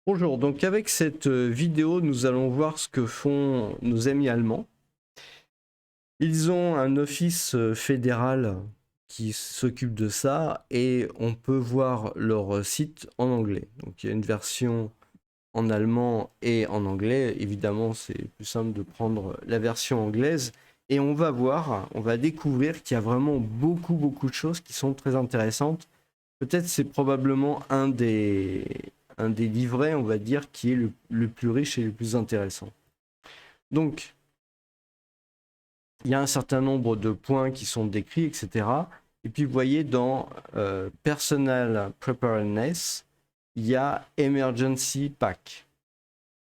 Bonjour, donc avec cette vidéo, nous allons voir ce que font nos amis allemands. Ils ont un office fédéral qui s'occupe de ça et on peut voir leur site en anglais. Donc il y a une version en allemand et en anglais. Évidemment, c'est plus simple de prendre la version anglaise. Et on va voir, on va découvrir qu'il y a vraiment beaucoup de choses qui sont très intéressantes. Peut-être c'est probablement un des livrets, on va dire, qui est le plus riche et le plus intéressant. Donc, il y a un certain nombre de points qui sont décrits, etc. Et puis, vous voyez, dans Personal Preparedness, il y a Emergency Pack.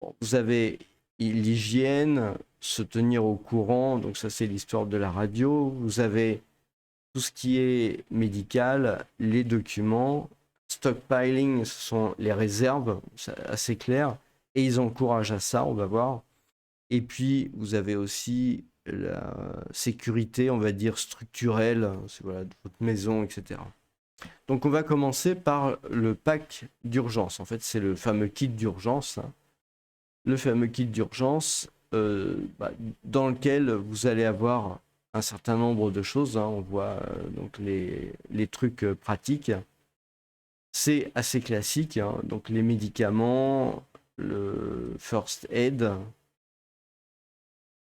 Bon, vous avez l'hygiène, se tenir au courant, donc ça c'est l'histoire de la radio. Vous avez tout ce qui est médical, les documents, stockpiling, ce sont les réserves, c'est assez clair, et ils encouragent à ça, on va voir. Et puis, vous avez aussi la sécurité, on va dire, structurelle, voilà, de votre maison, etc. Donc, on va commencer par le pack d'urgence. En fait, c'est le fameux kit d'urgence. Hein. Le fameux kit d'urgence dans lequel vous allez avoir un certain nombre de choses. Hein. On voit donc les trucs pratiques. C'est assez classique. Hein. Donc, les médicaments, le first aid,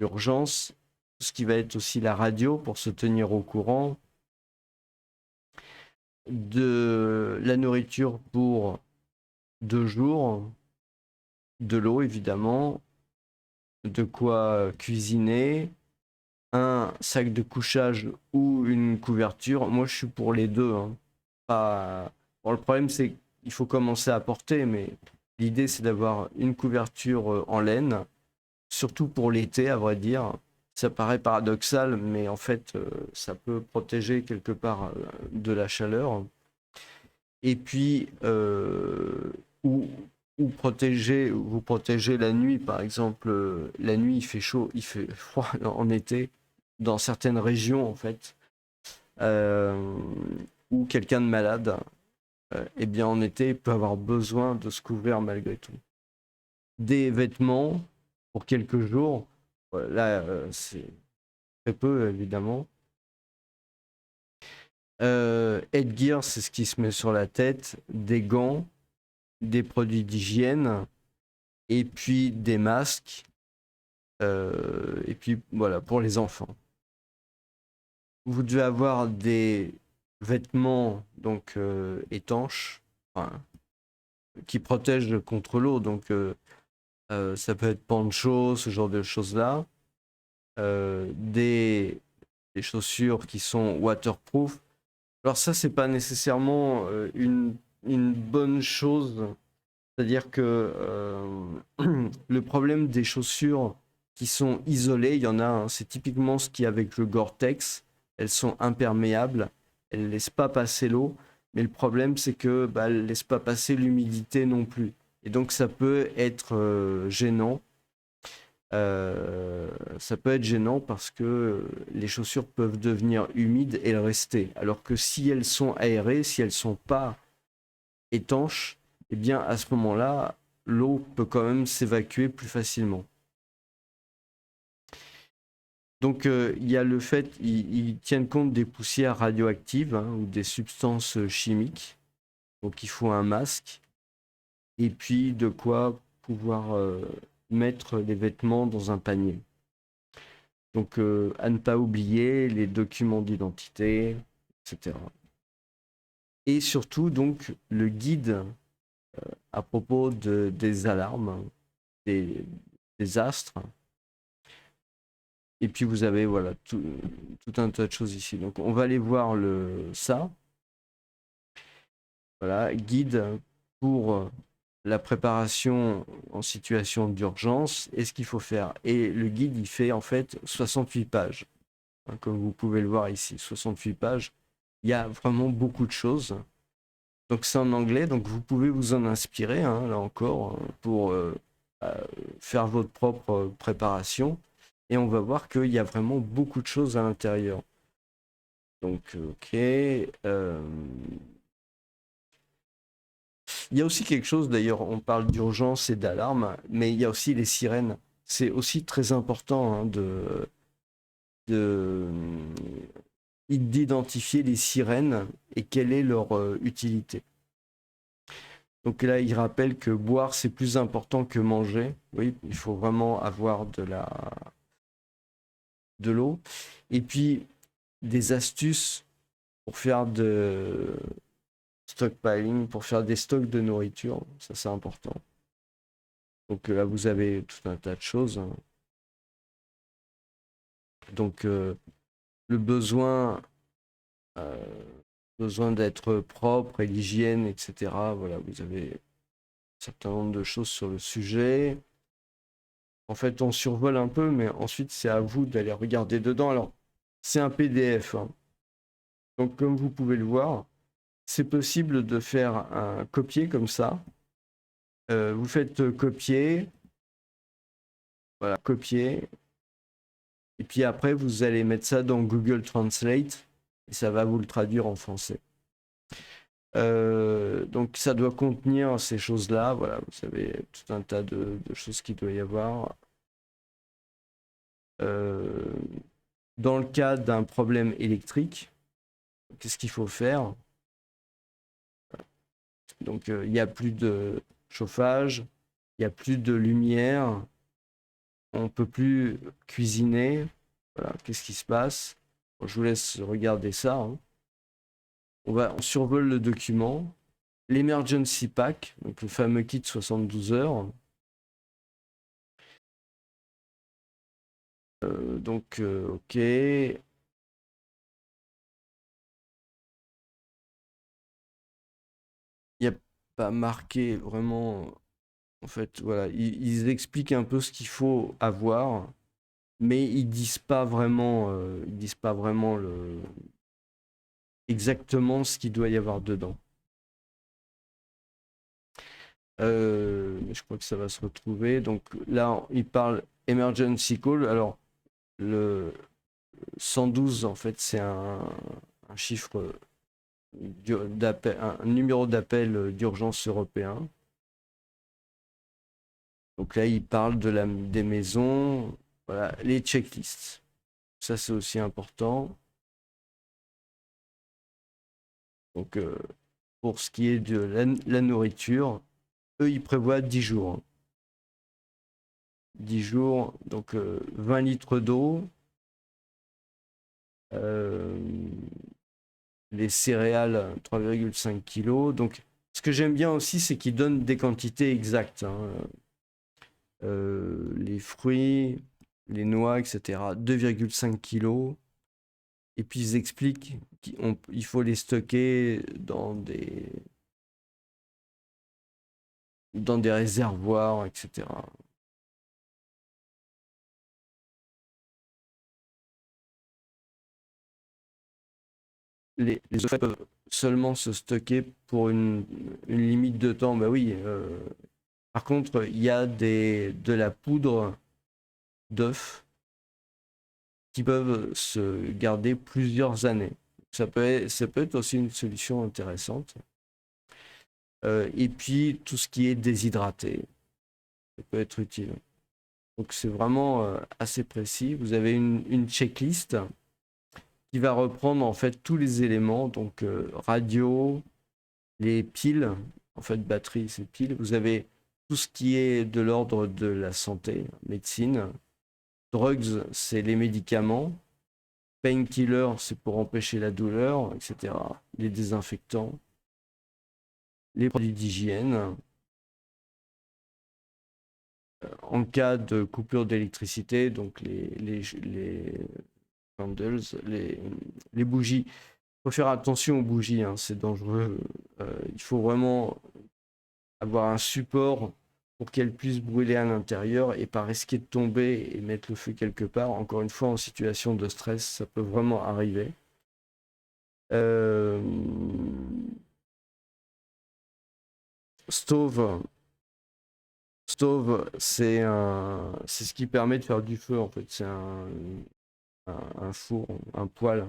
l'urgence, ce qui va être aussi la radio pour se tenir au courant, de la nourriture pour 2 jours, de l'eau évidemment, de quoi cuisiner, un sac de couchage ou une couverture. Moi, je suis pour les deux. Hein. Pas... Bon, le problème, c'est qu'il faut commencer à porter, mais l'idée, c'est d'avoir une couverture en laine, surtout pour l'été, à vrai dire. Ça paraît paradoxal, mais en fait, ça peut protéger quelque part de la chaleur. Et puis, ou, ou protéger, vous protégez la nuit, par exemple. La nuit, il fait chaud, il fait froid en été, dans certaines régions, en fait. Euh, ou quelqu'un de malade, eh bien, en été, il peut avoir besoin de se couvrir malgré tout. Des vêtements pour quelques jours, là, c'est très peu, évidemment. Headgear, c'est ce qui se met sur la tête, des gants, des produits d'hygiène, et puis des masques, et puis voilà, pour les enfants. Vous devez avoir des vêtements donc étanches, enfin, qui protègent contre l'eau, donc ça peut être poncho, ce genre de choses-là. Des chaussures qui sont waterproof. Alors ça, c'est pas nécessairement une bonne chose. C'est-à-dire que le problème des chaussures qui sont isolées, il y en a, hein, c'est typiquement ce qui est avec le Gore-Tex. Elles sont imperméables, elles ne laissent pas passer l'eau, mais le problème c'est que elles ne laissent pas passer l'humidité non plus. Et donc ça peut être gênant. Ça peut être gênant parce que les chaussures peuvent devenir humides et le rester. Alors que si elles sont aérées, si elles ne sont pas étanches, eh bien à ce moment-là, l'eau peut quand même s'évacuer plus facilement. Donc il y a le fait, ils tiennent compte des poussières radioactives hein, ou des substances chimiques. Donc il faut un masque et puis de quoi pouvoir mettre les vêtements dans un panier. Donc à ne pas oublier les documents d'identité, etc. Et surtout donc le guide à propos des alarmes, des, des astres. Et puis vous avez voilà tout un tas de choses ici. Donc on va aller voir ça. Voilà, guide pour la préparation en situation d'urgence et ce qu'il faut faire. Et le guide, il fait en fait 68 pages. Hein, comme vous pouvez le voir ici, 68 pages. Il y a vraiment beaucoup de choses. Donc c'est en anglais, donc vous pouvez vous en inspirer, hein, là encore, pour euh, faire votre propre préparation. Et on va voir qu'il y a vraiment beaucoup de choses à l'intérieur. Donc, ok. Il y a aussi quelque chose, d'ailleurs, on parle d'urgence et d'alarme, mais il y a aussi les sirènes. C'est aussi très important hein, de- d'identifier les sirènes et quelle est leur utilité. Donc là, il rappelle que boire, c'est plus important que manger. Oui, il faut vraiment avoir de l'eau. Et puis, des astuces pour faire de stockpiling, pour faire des stocks de nourriture. Ça, c'est important. Donc là, vous avez tout un tas de choses. Donc, le euh, besoin d'être propre et l'hygiène, etc. Voilà, vous avez un certain nombre de choses sur le sujet. En fait, on survole un peu, mais ensuite, c'est à vous d'aller regarder dedans. Alors, c'est un PDF, hein. Donc, comme vous pouvez le voir, c'est possible de faire un copier comme ça. Vous faites copier, voilà, copier, et puis après, vous allez mettre ça dans Google Translate, et ça va vous le traduire en français. Donc ça doit contenir ces choses-là, voilà, vous savez, tout un tas de choses qu'il doit y avoir. Dans le cas d'un problème électrique, qu'est-ce qu'il faut faire? Donc il n'y a plus de chauffage, il n'y a plus de lumière, on ne peut plus cuisiner. Voilà, qu'est-ce qui se passe? Bon, je vous laisse regarder ça, hein. On survole le document. L'emergency pack, donc le fameux kit 72 heures. Ok. Il n'y a pas marqué vraiment. En fait, voilà, ils expliquent un peu ce qu'il faut avoir, mais ils disent pas vraiment exactement ce qu'il doit y avoir dedans. Je crois que ça va se retrouver. Donc là, il parle emergency call. Alors, le 112, en fait, c'est un chiffre d'appel, un numéro d'appel d'urgence européen. Donc là, il parle des maisons, voilà, les checklists. Ça, c'est aussi important. Donc, pour ce qui est de la nourriture, eux, ils prévoient 10 jours, hein. 10 jours, donc 20 litres d'eau, euh, les céréales 3,5 kg. Donc, ce que j'aime bien aussi, c'est qu'ils donnent des quantités exactes, hein. Les fruits, les noix, etc. 2,5 kg. Et puis ils expliquent qu'il faut les stocker dans des réservoirs, etc. Les œufs peuvent seulement se stocker pour une limite de temps. Bah oui. Par contre, il y a de la poudre d'œufs qui peuvent se garder plusieurs années. Ça peut être aussi une solution intéressante. Et puis, tout ce qui est déshydraté, ça peut être utile. Donc, c'est vraiment assez précis. Vous avez une checklist qui va reprendre en fait tous les éléments, donc radio, les piles, en fait batterie c'est piles, vous avez tout ce qui est de l'ordre de la santé, médecine, drugs c'est les médicaments, painkiller c'est pour empêcher la douleur, etc. Les désinfectants, les produits d'hygiène. En cas de coupure d'électricité, donc les candles, les bougies. Il faut faire attention aux bougies, hein, c'est dangereux. Il faut vraiment avoir un support pour qu'elles puissent brûler à l'intérieur et pas risquer de tomber et mettre le feu quelque part. Encore une fois, en situation de stress, ça peut vraiment arriver. Euh... Stove, c'est ce qui permet de faire du feu en fait. C'est un four, un poêle.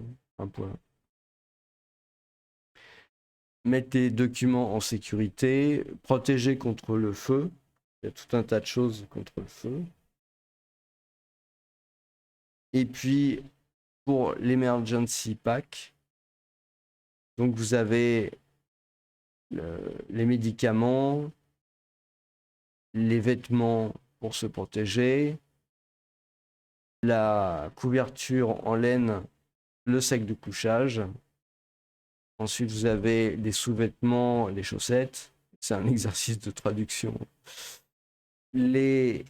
mettre les documents en sécurité, protéger contre le feu. Il y a tout un tas de choses contre le feu. Et puis, pour l'Emergency Pack, donc vous avez les médicaments, les vêtements pour se protéger, la couverture en laine, le sac de couchage. Ensuite, vous avez les sous-vêtements, les chaussettes. C'est un exercice de traduction. Les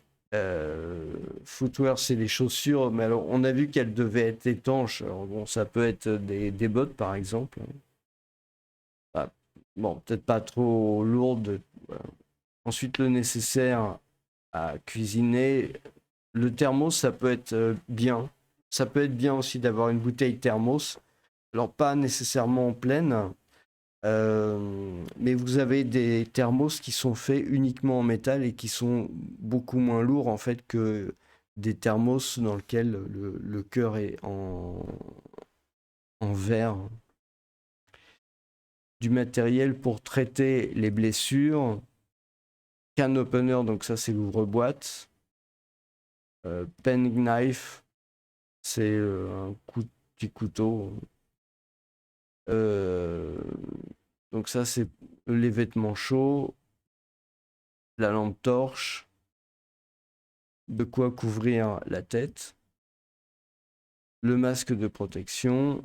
footwear, c'est les chaussures, mais alors on a vu qu'elles devaient être étanches. Alors bon, ça peut être des bottes, par exemple. Ah, bon, peut-être pas trop lourdes. Voilà. Ensuite, le nécessaire à cuisiner. Le thermos, ça peut être bien. Ça peut être bien aussi d'avoir une bouteille thermos. Alors, pas nécessairement pleine, mais vous avez des thermos qui sont faits uniquement en métal et qui sont beaucoup moins lourds en fait que des thermos dans lesquels le cœur est en verre. Du matériel pour traiter les blessures. Can opener, donc ça c'est l'ouvre-boîte. Pen knife, c'est un petit couteau. Donc ça c'est les vêtements chauds, la lampe torche, de quoi couvrir la tête, le masque de protection,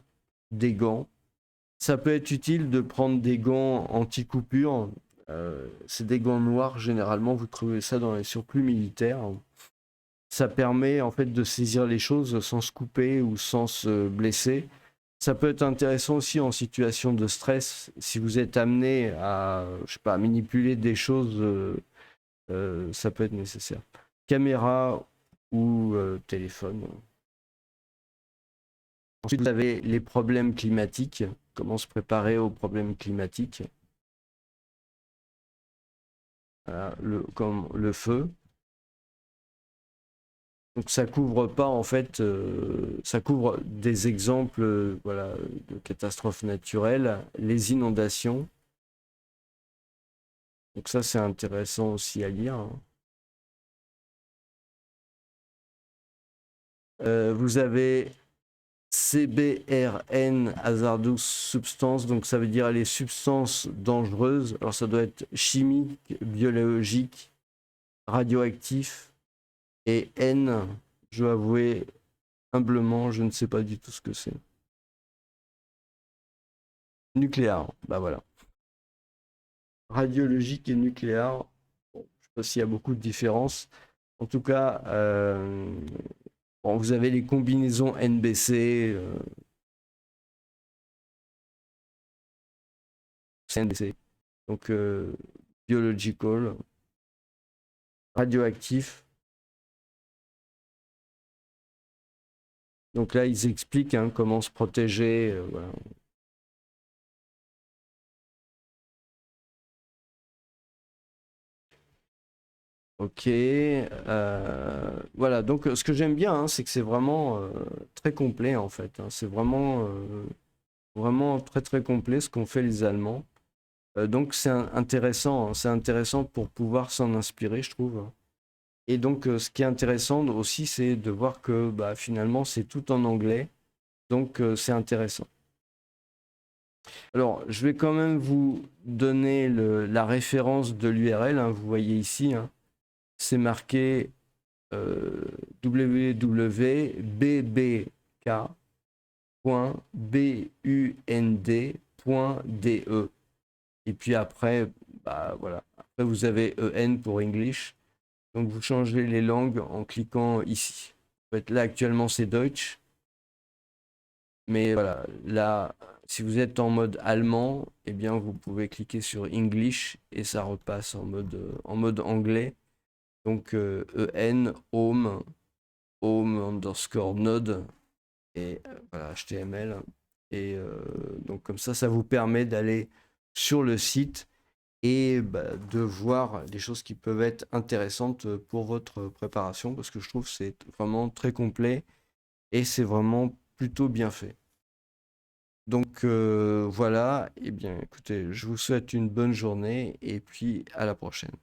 des gants. Ça peut être utile de prendre des gants anti-coupure. C'est des gants noirs, généralement, vous trouvez ça dans les surplus militaires. Ça permet en fait de saisir les choses sans se couper ou sans se blesser. Ça peut être intéressant aussi en situation de stress, si vous êtes amené à, je sais pas, manipuler des choses, ça peut être nécessaire. Caméra ou téléphone. Ensuite, vous avez les problèmes climatiques. Comment se préparer aux problèmes climatiques. Voilà, comme le feu. Donc ça couvre pas en fait, ça couvre des exemples voilà, de catastrophes naturelles, les inondations. Donc ça c'est intéressant aussi à lire. Vous avez CBRN, Hazardous Substances, donc ça veut dire les substances dangereuses. Alors ça doit être chimique, biologique, radioactif. Et N, je dois avouer humblement, je ne sais pas du tout ce que c'est. Nucléaire, bah voilà. Radiologique et nucléaire, bon, je ne sais pas s'il y a beaucoup de différences. En tout cas, bon, vous avez les combinaisons NBC, CNBC, donc biological, radioactif. Donc là, ils expliquent hein, comment se protéger. Voilà. Ok, voilà. Donc, ce que j'aime bien, hein, c'est que c'est vraiment très complet en fait. Hein. C'est vraiment très très complet ce qu'ont fait les Allemands. Donc, intéressant. Hein. C'est intéressant pour pouvoir s'en inspirer, je trouve. Et donc, ce qui est intéressant aussi, c'est de voir que bah, finalement, c'est tout en anglais. Donc, c'est intéressant. Alors, je vais quand même vous donner la référence de l'URL. Hein, vous voyez ici, hein, c'est marqué www.buk.bund.de. Et puis après, bah voilà. Après, vous avez EN pour English. Donc, vous changez les langues en cliquant ici. En fait, là, actuellement, c'est Deutsch. Mais voilà, là, si vous êtes en mode allemand, eh bien, vous pouvez cliquer sur English et ça repasse en mode anglais. Donc, EN, home, home underscore node et voilà, HTML. Et donc, comme ça vous permet d'aller sur le site et bah, de voir des choses qui peuvent être intéressantes pour votre préparation parce que je trouve que c'est vraiment très complet et c'est vraiment plutôt bien fait. Donc voilà, eh bien écoutez, je vous souhaite une bonne journée et puis à la prochaine.